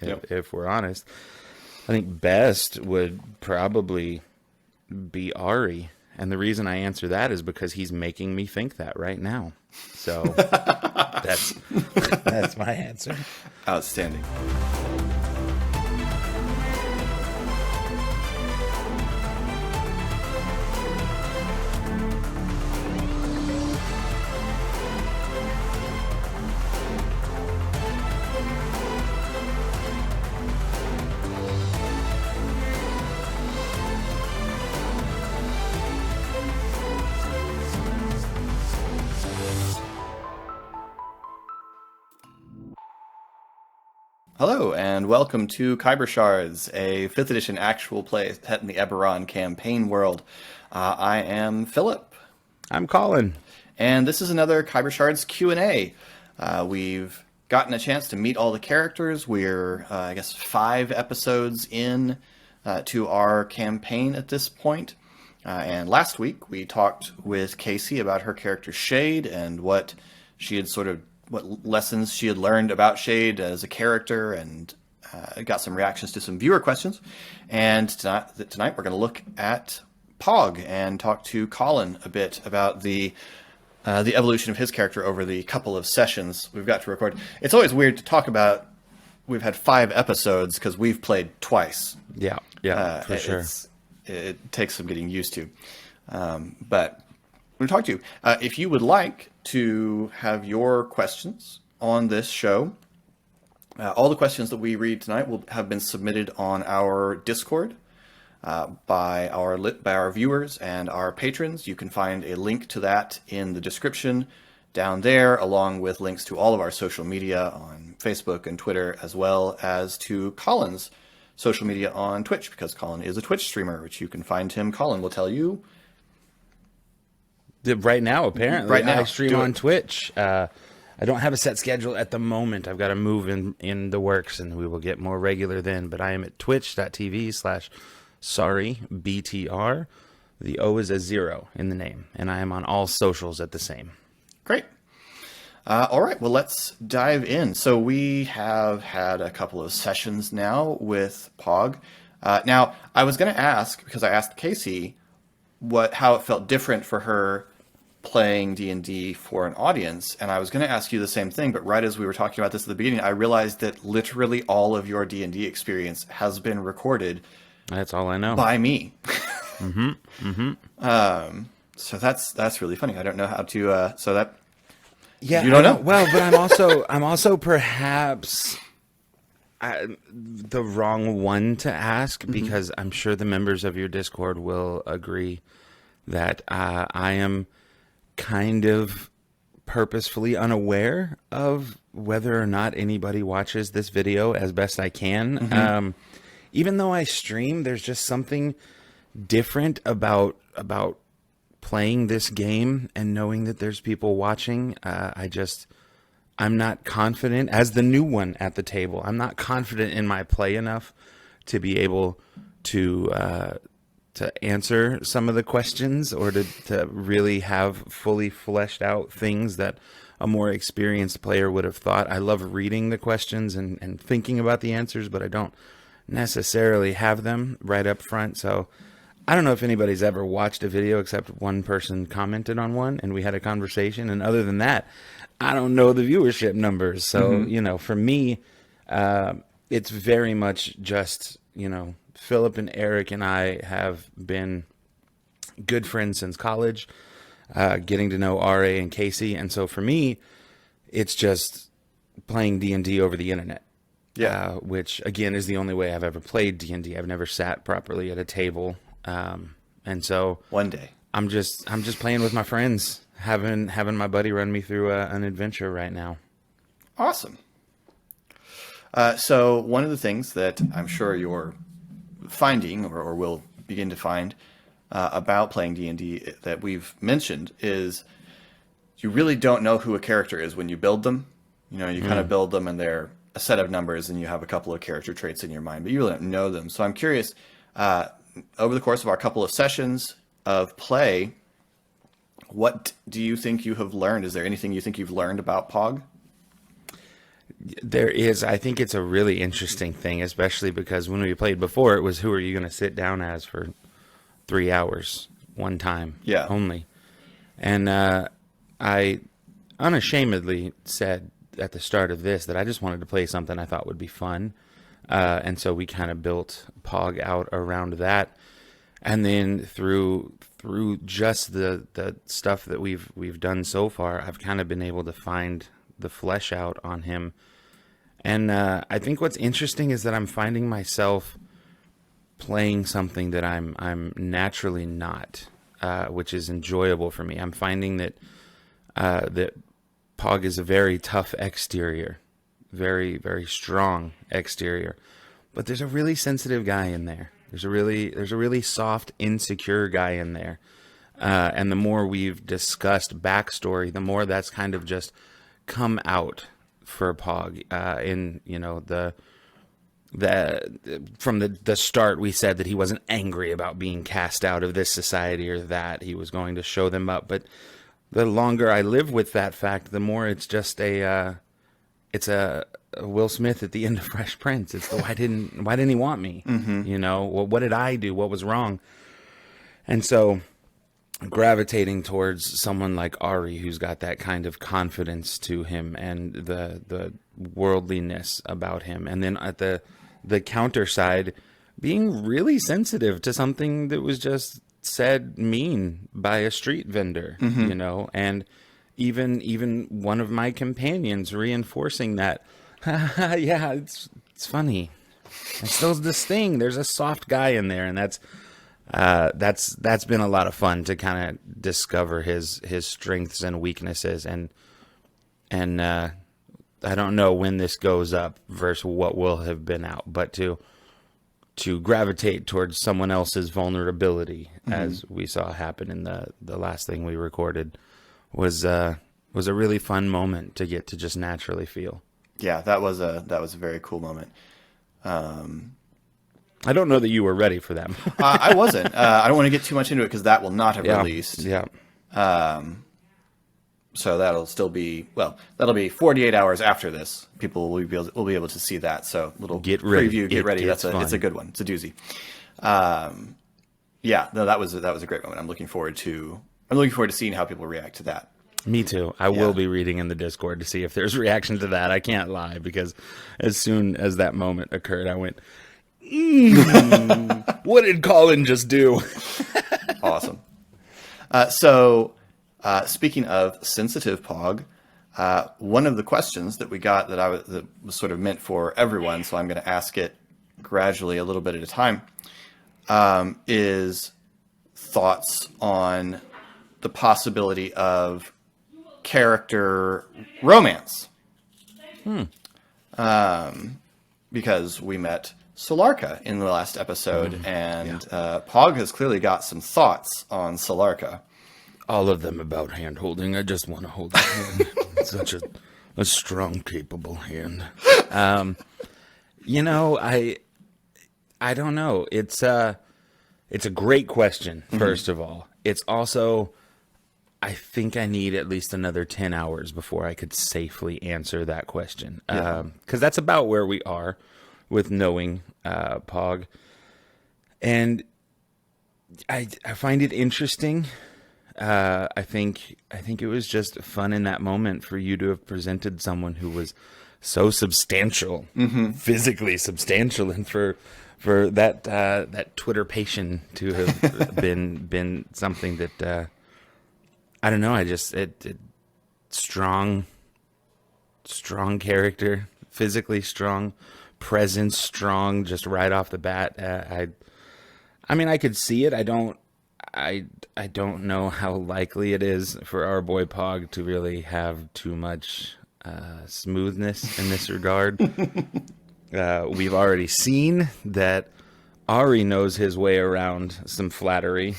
if we're honest. I think best would probably be Ari. And the reason I answer that is because he's making me think that right now. So that's my answer. Outstanding. Hello, and welcome to Khyber Shards, a 5th edition actual play set in the Eberron campaign world. I am Philip. I'm Colin. And this is another Khyber Shards Q&A. We've gotten a chance to meet all the characters. We're, 5 episodes in to our campaign at this point. And last week we talked with Casey about her character Shade and what lessons she had learned about Shade as a character, and got some reactions to some viewer questions. And tonight we're going to look at Pog and talk to Colin a bit about the evolution of his character over the couple of sessions we've got to record. It's always weird to talk about. We've had 5 episodes because we've played twice. Yeah, for sure. It takes some getting used to. But we're going to talk to you. If you would like to have your questions on this show, all the questions that we read tonight will have been submitted on our Discord by our viewers and our patrons. You can find a link to that in the description down there, along with links to all of our social media on Facebook and Twitter, as well as to Colin's social media on Twitch, because Colin is a Twitch streamer, which you can find him. Colin will tell you. Right now, apparently. Right now, I stream on Twitch. I don't have a set schedule at the moment. I've got to move in the works, and we will get more regular then. But I am at twitch.tv/sorrybtr. The O is a 0 in the name. And I am on all socials at the same. Great. All right, well, let's dive in. So we have had a couple of sessions now with Pog. Now, I was going to ask, because I asked Casey how it felt different for her playing D&D for an audience, and I was going to ask you the same thing, but right as we were talking about this at the beginning, I realized that literally all of your D&D experience has been recorded. That's all I know. By me. Mm-hmm. So that's really funny. I don't know how to. So that. Yeah, you don't know. Well, but I'm also perhaps the wrong one to ask, because I'm sure the members of your Discord will agree that I am kind of purposefully unaware of whether or not anybody watches this video as best I can. Even though I stream, there's just something different about playing this game and knowing that there's people watching. I'm not confident as the new one at the table. I'm not confident in my play enough to be able to answer some of the questions, or to really have fully fleshed out things that a more experienced player would have thought. I love reading the questions and thinking about the answers, but I don't necessarily have them right up front. So I don't know if anybody's ever watched a video except one person commented on one and we had a conversation. And other than that, I don't know the viewership numbers. So, for me, it's very much just, Philip and Eric and I have been good friends since college, getting to know RA and Casey. And so for me, it's just playing D&D over the internet. Yeah. Which, again, is the only way I've ever played D&D. I've never sat properly at a table. And so one day I'm just playing with my friends, having my buddy run me through an adventure right now. Awesome. So one of the things that I'm sure you're finding or will begin to find about playing D&D that we've mentioned is you really don't know who a character is when you build them. You kind of build them and they're a set of numbers and you have a couple of character traits in your mind, but you really don't know them. So I'm curious, over the course of our couple of sessions of play, what do you think you have learned? Is there anything you think you've learned about Pog? There is. I think it's a really interesting thing, especially because when we played before, it was who are you going to sit down as for 3 hours, one time Yeah. only. And I unashamedly said at the start of this that I just wanted to play something I thought would be fun. And so we kind of built Pog out around that. And then through just the stuff that we've done so far, I've kind of been able to find the flesh out on him. And I think what's interesting is that I'm finding myself playing something that I'm naturally not, which is enjoyable for me. I'm finding that that Pog is a very tough exterior, very, very strong exterior, but there's a really sensitive guy in there. There's a really soft, insecure guy in there. And the more we've discussed backstory, the more that's kind of just come out for Pog. From the start, we said that he wasn't angry about being cast out of this society or that. He was going to show them up. But the longer I live with that fact, the more it's just a Will Smith at the end of Fresh Prince. It's the why didn't he want me? Mm-hmm. Well, what did I do? What was wrong? And so gravitating towards someone like Ari, who's got that kind of confidence to him and the worldliness about him, and then at the counter side, being really sensitive to something that was just said mean by a street vendor, and even one of my companions reinforcing that. Yeah, it's funny. It's still this thing. There's a soft guy in there, and that's been a lot of fun to kind of discover his strengths and weaknesses, and I don't know when this goes up versus what will have been out, but to gravitate towards someone else's vulnerability, as we saw happen in the last thing we recorded, was a really fun moment to get to just naturally feel. Yeah, that was a very cool moment. I don't know that you were ready for that. I wasn't. I don't want to get too much into it because that will not have released. Yeah. So that'll be 48 hours after this. People will be able to see that. So little preview, get ready. It's a good one. It's a doozy. That was a great moment. I'm looking forward to seeing how people react to that. Me too. I will be reading in the Discord to see if there's reaction to that. I can't lie, because as soon as that moment occurred, I went, what did Colin just do? Awesome. So speaking of sensitive Pog, one of the questions that we got that was sort of meant for everyone, so I'm going to ask it gradually a little bit at a time, is thoughts on the possibility of character romance. Because we met Solarka in the last episode, and Pog has clearly got some thoughts on Solarka. All of them about hand holding. I just want to hold her hand. Such a strong, capable hand. I don't know. It's a great question, first of all. It's also, I think I need at least another 10 hours before I could safely answer that question. Because that's about where we are with knowing Pog. And I find it interesting. I think it was just fun in that moment for you to have presented someone who was so substantial, physically substantial, and for that Twitter patient to have been something that I don't know. It strong character, physically strong, presence strong, just right off the bat. I mean, I could see it. I don't know how likely it is for our boy Pog to really have too much smoothness in this regard. We've already seen that Ari knows his way around some flattery.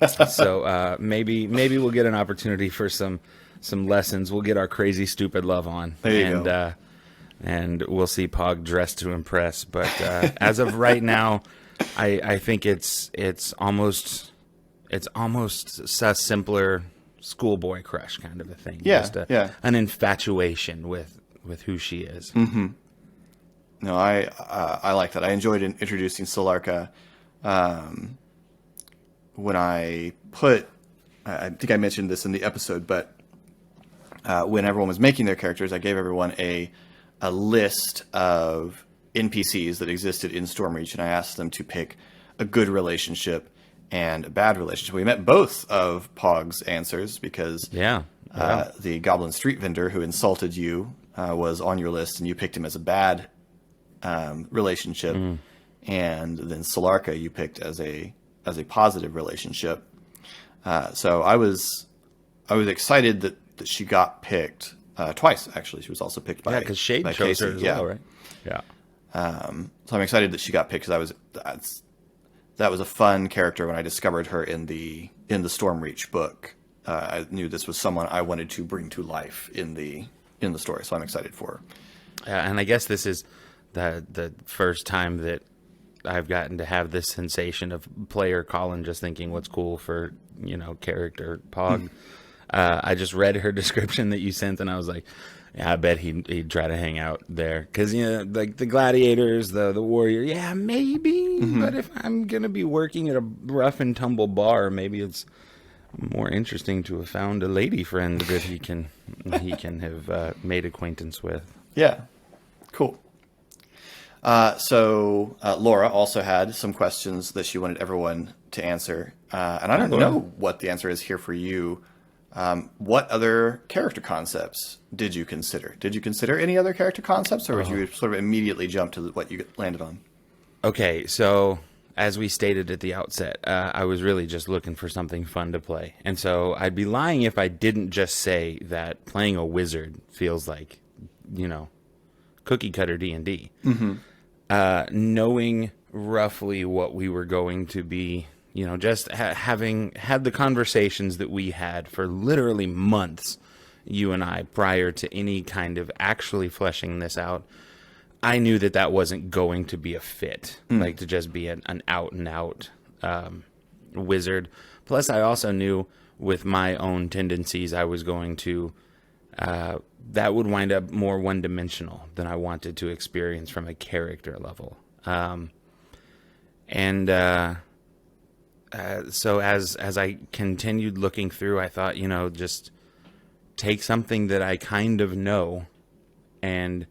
So maybe we'll get an opportunity for some lessons. We'll get our crazy stupid love on. There you go. And we'll see Pog dressed to impress. But as of right now, I think it's almost a simpler schoolboy crush kind of a thing. Yeah, Just an infatuation with with who she is. No, I like that. I enjoyed introducing Solarka. When I think I mentioned this in the episode, but when everyone was making their characters, I gave everyone a list of NPCs that existed in Stormreach, and I asked them to pick a good relationship and a bad relationship. We met both of Pog's answers because the Goblin Street Vendor who insulted you was on your list, and you picked him as a bad relationship, and then Solarka you picked as a positive relationship. So I was excited that she got picked twice. Actually, she was also picked by because Shade chose Casey. her as well, right? Yeah. So I'm excited that she got picked because that was a fun character when I discovered her in the Stormreach book. I knew this was someone I wanted to bring to life in the story, so I'm excited for her. And I guess this is the first time that I've gotten to have this sensation of player Colin just thinking what's cool for, character Pog. I just read her description that you sent, and I was like, yeah, I bet he'd try to hang out there. Because, like the gladiators, the warrior, yeah, maybe. But if I'm going to be working at a rough and tumble bar, maybe it's more interesting to have found a lady friend that he can have made acquaintance with. Yeah, cool. So Laura also had some questions that she wanted everyone to answer. And I don't know what the answer is here for you. What other character concepts did you consider? Did you consider any other character concepts, or would you sort of immediately jump to what you landed on? Okay, so as we stated at the outset, I was really just looking for something fun to play. And so I'd be lying if I didn't just say that playing a wizard feels like, cookie cutter D&D. Knowing roughly what we were going to be, just having had the conversations that we had for literally months, you and I, prior to any kind of actually fleshing this out, I knew that wasn't going to be a fit, like to just be an out and out wizard. Plus, I also knew with my own tendencies, I was going to, that would wind up more one-dimensional than I wanted to experience from a character level. So as I continued looking through, I thought, just take something that I kind of know and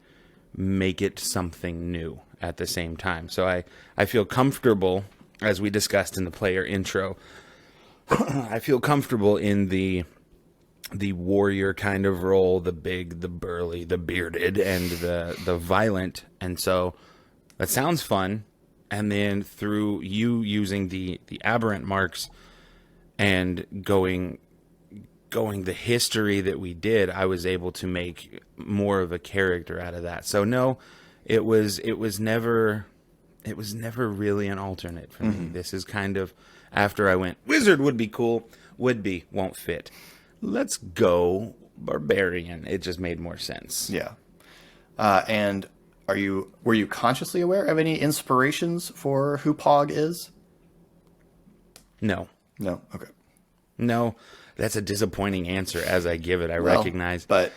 make it something new at the same time. So I feel comfortable, as we discussed in the player intro, I feel comfortable in the warrior kind of role, the big, the burly, the bearded, and the violent. And so that sounds fun. And then through you using the aberrant marks and going the history that we did, I was able to make more of a character out of that. So no, it was never really an alternate for me. This is kind of after I went, wizard would be cool, won't fit. Let's go barbarian. It just made more sense. Yeah. And were you consciously aware of any inspirations for who Pog is? No. Okay. No, that's a disappointing answer as I give it. I recognize. But,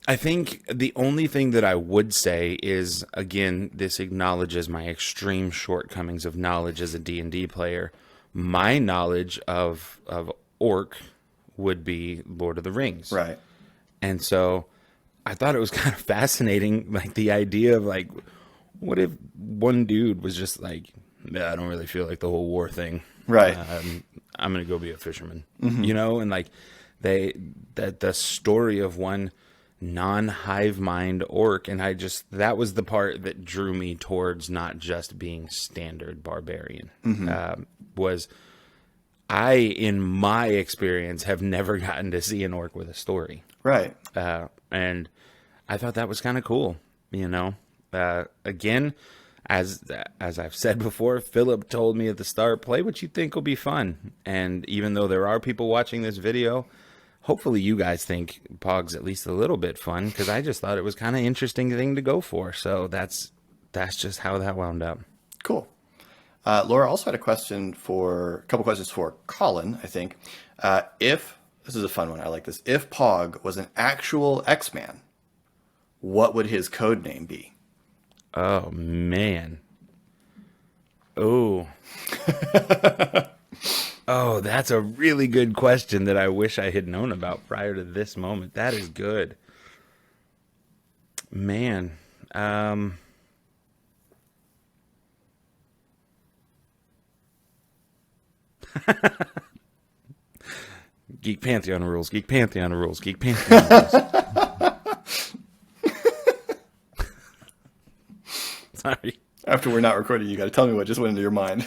I think the only thing that I would say is, again, this acknowledges my extreme shortcomings of knowledge as a D&D player. My knowledge of orc would be Lord of the Rings. Right. And so I thought it was kind of fascinating, like the idea of like, what if one dude was just like, yeah, I don't really feel like the whole war thing. Right. I'm going to go be a fisherman, and like the story of one non-hive mind orc. And that was the part that drew me towards not just being standard barbarian, was I, in my experience, have never gotten to see an orc with a story. Right. And I thought that was kind of cool, again, as I've said before, Philip told me at the start, play what you think will be fun. And even though there are people watching this video, hopefully you guys think Pog's at least a little bit fun, because I just thought it was kind of interesting thing to go for. So that's just how that wound up. Cool. Laura also had a couple questions for Colin, I think. This is a fun one, I like this. If Pog was an actual X-Man, what would his code name be? Oh, man. Oh. Oh, that's a really good question that I wish I had known about prior to this moment. That is good. Man. Geek Pantheon rules, Geek Pantheon rules, Geek Pantheon rules. Sorry. After we're not recording, you got to tell me what just went into your mind.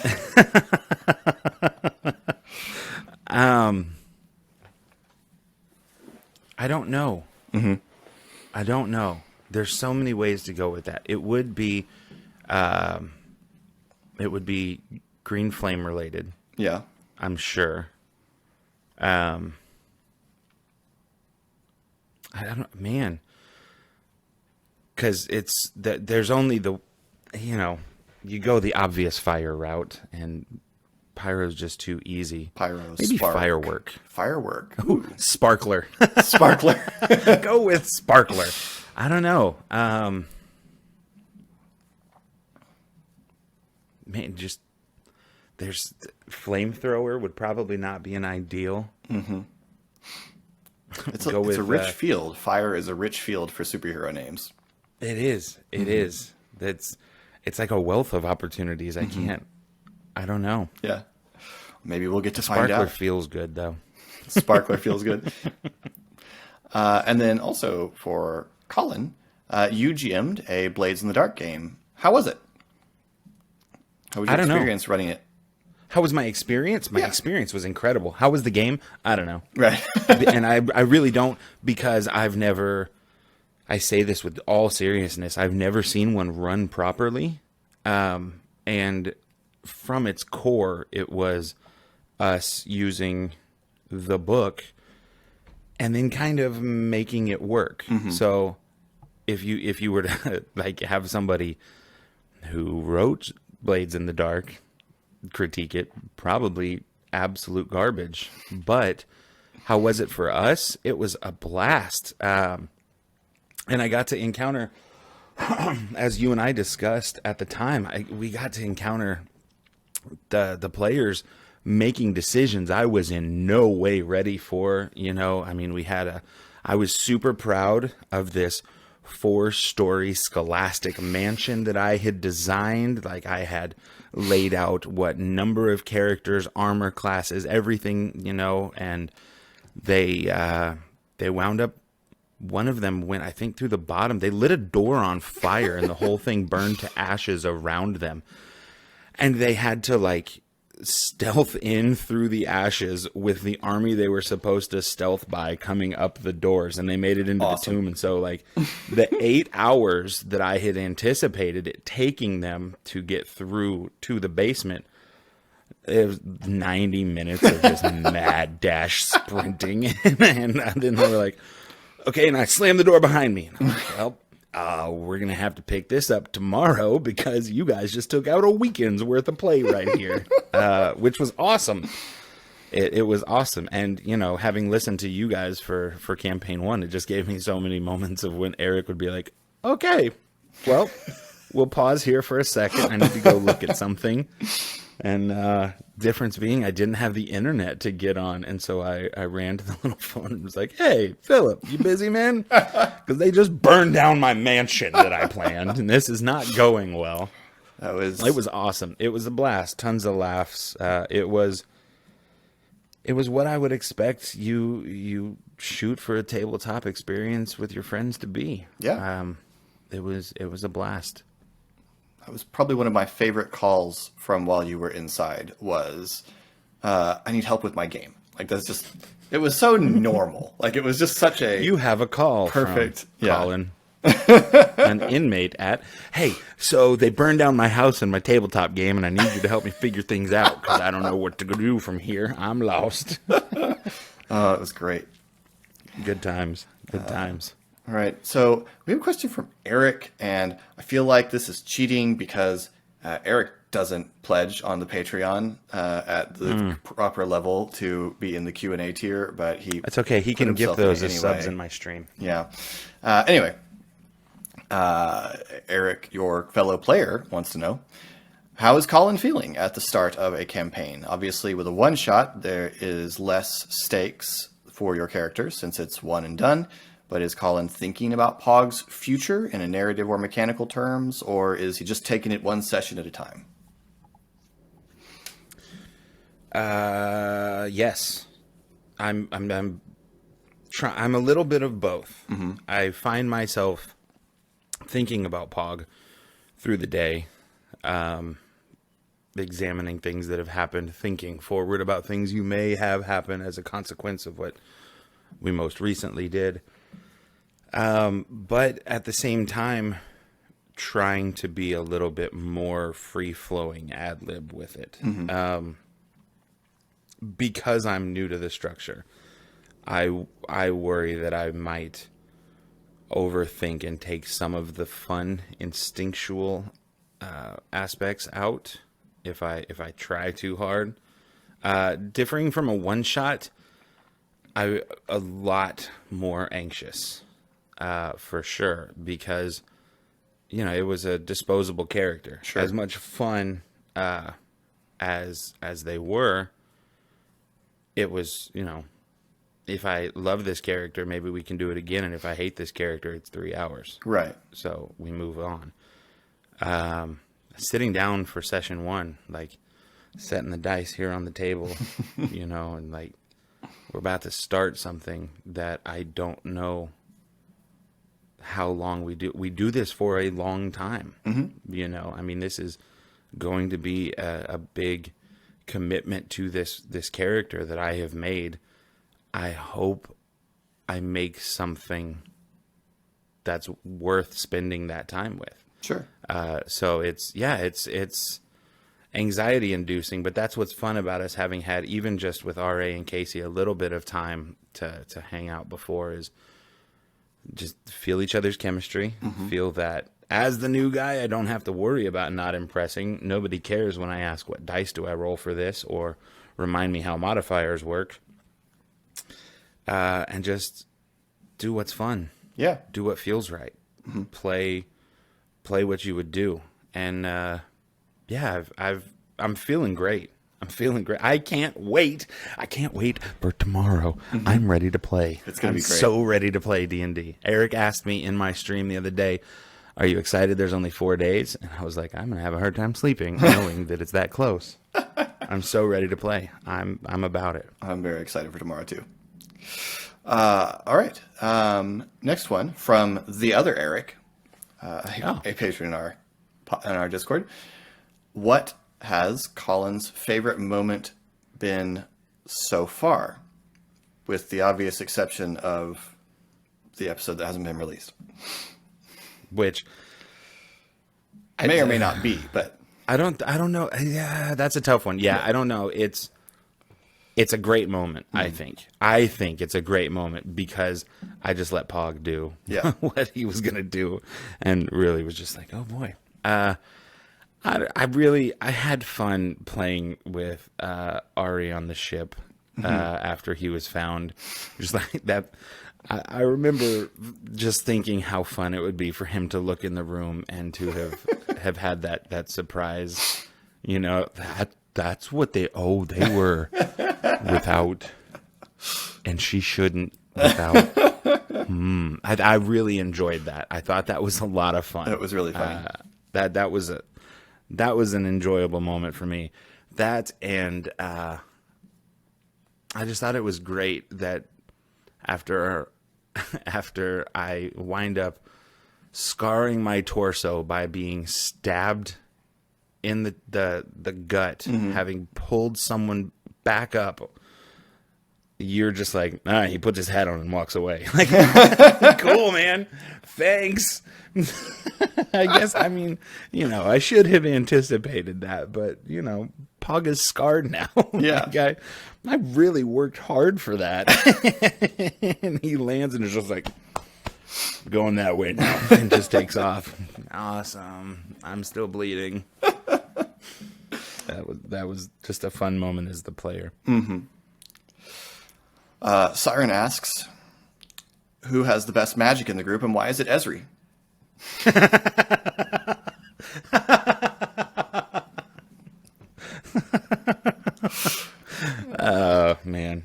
I don't know. I don't know. There's so many ways to go with that. It would be Green Flame related. Yeah. I'm sure. I don't know, man. Because it's that there's only you go the obvious fire route, and pyro's just too easy. Pyro, maybe spark. firework. Firework. Ooh, sparkler. Sparkler. Go with sparkler. I don't know. Man, just there's flamethrower would probably not be an ideal. Mm-hmm. It's a rich field. Fire is a rich field for superhero names. It is. It is. It's like a wealth of opportunities. I don't know. Yeah. Maybe we'll get to find out. Sparkler feels good, though. Sparkler feels good. And then also for Colin, you GM'd a Blades in the Dark game. How was it? How was your experience running it? How was my experience? My experience was incredible. How was the game? I don't know. Right. And I really don't, because I say this with all seriousness, I've never seen one run properly. And from its core, it was us using the book and then kind of making it work. So if you were to like have somebody who wrote Blades in the Dark critique it, probably absolute garbage. But how was it for us? It was a blast. And I got to encounter, as you and I discussed at the time, we got to encounter the players making decisions I was in no way ready for. I mean, I was super proud of this 4-story scholastic mansion that I had designed. Like, I had laid out what number of characters, armor classes, everything, and they wound up, one of them went, I think, through the bottom. They lit a door on fire and the whole thing burned to ashes around them. And they had to stealth in through the ashes with the army they were supposed to stealth by coming up the doors, and they made it into the tomb. And so the 8 hours that I had anticipated it taking them to get through to the basement, it was 90 minutes of just mad dash sprinting. And then they were like, okay, and I slammed the door behind me. And I'm like, well, we're going to have to pick this up tomorrow because you guys just took out a weekend's worth of play right here, which was awesome. It was awesome. And, having listened to you guys for Campaign 1, it just gave me so many moments of when Eric would be like, okay, well, we'll pause here for a second. I need to go look at something. And difference being, I didn't have the internet to get on, and so I ran to the little phone and was like, "Hey, Philip, you busy, man? Because they just burned down my mansion that I planned, and this is not going well." It was awesome. It was a blast. Tons of laughs. It was what I would expect you shoot for a tabletop experience with your friends to be. Yeah. It was a blast. That was probably one of my favorite calls from while you were inside was, I need help with my game. It was so normal. It was just such a... You have a call perfect from Colin, an inmate hey, so they burned down my house and my tabletop game, and I need you to help me figure things out because I don't know what to do from here. I'm lost. It was great. Good times. Good times. All right, so we have a question from Eric, and I feel like this is cheating because Eric doesn't pledge on the Patreon at the proper level to be in the Q&A tier, but That's okay. He can give those as subs in my stream. Yeah. Anyway, Eric, your fellow player, wants to know, how is Colin feeling at the start of a campaign? Obviously, with a one-shot, there is less stakes for your character since it's one and done. But is Colin thinking about Pog's future in a narrative or mechanical terms, or is he just taking it one session at a time? Yes. I'm a little bit of both. Mm-hmm. I find myself thinking about Pog through the day, examining things that have happened, thinking forward about things you may have happen as a consequence of what we most recently did. But at the same time, trying to be a little bit more free-flowing ad-lib with it. Mm-hmm. Because I'm new to the structure, I worry that I might overthink and take some of the fun, instinctual aspects out if I try too hard. Differing from a one-shot, I'm a lot more anxious. For sure, because, it was a disposable character. Sure. As much fun as they were, it was, if I love this character, maybe we can do it again, and if I hate this character, it's 3 hours. Right. So we move on. Sitting down for session 1, like setting the dice here on the table, and like we're about to start something that I don't know how long we do this for a long time. Mm-hmm. This is going to be a big commitment to this character that I have made. I hope I make something that's worth spending that time with. Sure. So it's anxiety inducing, but that's what's fun about us having had, even just with RA and Casey, a little bit of time to hang out before, is just feel each other's chemistry, mm-hmm. feel that as the new guy, I don't have to worry about not impressing. Nobody cares when I ask, what dice do I roll for this, or remind me how modifiers work. And just do what's fun. Yeah. Do what feels right. Mm-hmm. Play what you would do. And I'm feeling great. I can't wait. For tomorrow. Mm-hmm. I'm ready to play. It's going to be great. So ready to play D&D. Eric asked me in my stream the other day, are you excited there's only 4 days? And I was like, I'm going to have a hard time sleeping knowing that it's that close. I'm so ready to play. I'm about it. I'm very excited for tomorrow too. All right. Next one from the other Eric, a patron in our Discord. What has Colin's favorite moment been so far, with the obvious exception of the episode that hasn't been released? Which may or may not be, but I don't know. Yeah, that's a tough one. Yeah, I don't know. It's a great moment. Mm-hmm. I think it's a great moment because I just let Pog do what he was gonna do, and really was just like, oh boy. I had fun playing with Ari on the ship after he was found. Just like that. I remember just thinking how fun it would be for him to look in the room and to have had that surprise. That's what they were without, and she shouldn't without. I really enjoyed that. I thought that was a lot of fun. It was really fun. That was an enjoyable moment for me. That, and I just thought it was great that after I wind up scarring my torso by being stabbed in the gut, mm-hmm. having pulled someone back up, you're just like, he puts his hat on and walks away. Like, cool, man. Thanks. I guess, I should have anticipated that, but, Pog is scarred now. Yeah. Like, I really worked hard for that. And he lands and is just like, going that way now, and just takes off. Awesome. I'm still bleeding. That was just a fun moment as the player. Mm-hmm. Siren asks, who has the best magic in the group, and why is it Ezri? Oh man.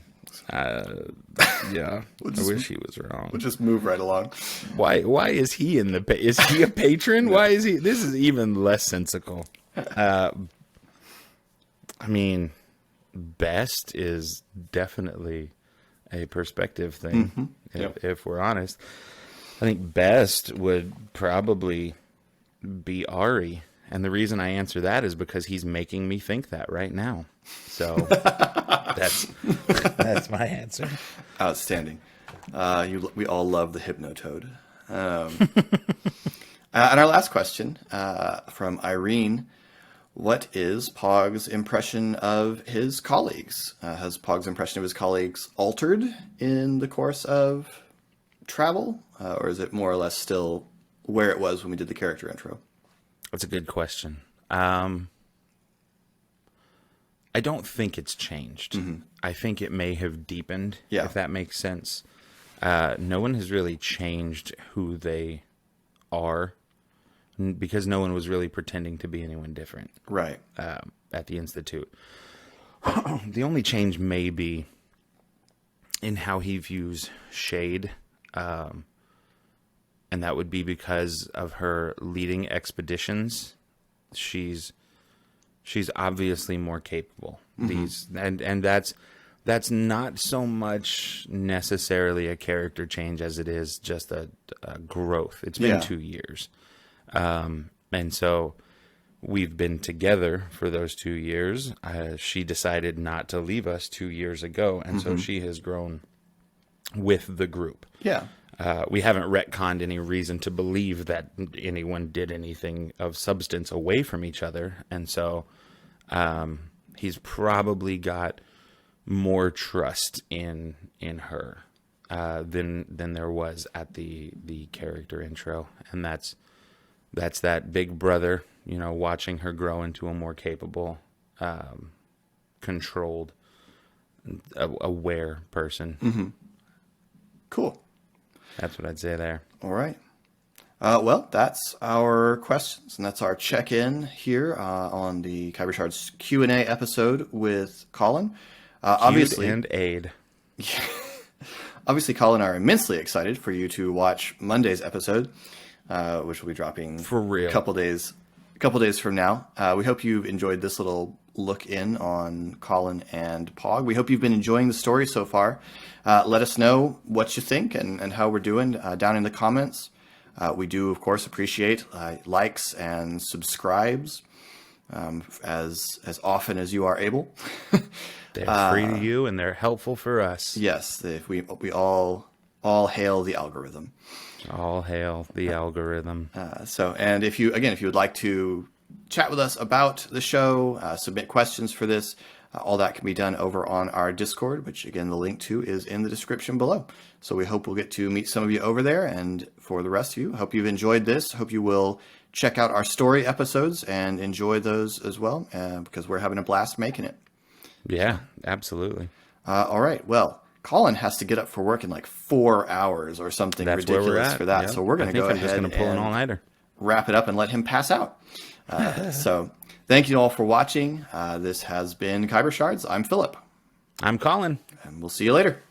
Yeah, I wish he was wrong. We'll just move right along. Why is he in the? Is he a patron? Why is he? This is even less sensical. I mean, best is definitely a perspective thing. If we're honest, I think best would probably be Ari, and the reason I answer that is because he's making me think that right now. So that's my answer. Outstanding. We all love the Hypnotoad. And our last question from Irene. What is Pog's impression of his colleagues? Has Pog's impression of his colleagues altered in the course of travel? Or is it more or less still where it was when we did the character intro? That's a good question. I don't think it's changed. I think it may have deepened, if that makes sense. No one has really changed who they are because no one was really pretending to be anyone different. Right. At the Institute. The only change may be in how he views Shade. And that would be because of her leading expeditions. She's obviously more capable. And that's not so much necessarily a character change as it is just a growth. It's been 2 years. And so we've been together for those 2 years. She decided not to leave us 2 years ago. And so she has grown with the group. Yeah. We haven't retconned any reason to believe that anyone did anything of substance away from each other. And so he's probably got more trust in her than there was at the character intro. And that's that big brother, watching her grow into a more capable, controlled, aware person. Cool. That's what I'd say there. All right. Well, that's our questions, and that's our check-in here on the Khyber Shards Q&A episode with Colin. Obviously, and Aid. Obviously, Colin and I are immensely excited for you to watch Monday's episode, which will be dropping For real. a couple days from now. We hope you've enjoyed this little look in on Colin and Pog. We hope you've been enjoying the story so far. Let us know what you think and how we're doing down in the comments. We do, of course, appreciate likes and subscribes as often as you are able. They're free to you, and they're helpful for us. Yes, we all hail the algorithm. All hail the algorithm. And if you would like to chat with us about the show, submit questions for this, all that can be done over on our Discord, which again, the link to is in the description below. So we hope we'll get to meet some of you over there. And for the rest of you, hope you've enjoyed this. Hope you will check out our story episodes and enjoy those as well, because we're having a blast making it. Yeah, absolutely. All right. Well, Colin has to get up for work in like 4 hours or something ridiculous for that. Yep. So we're going to go ahead just gonna pull an all-nighter. Wrap it up and let him pass out. So thank you all for watching. This has been Khyber Shards. I'm Philip. I'm Colin. And we'll see you later.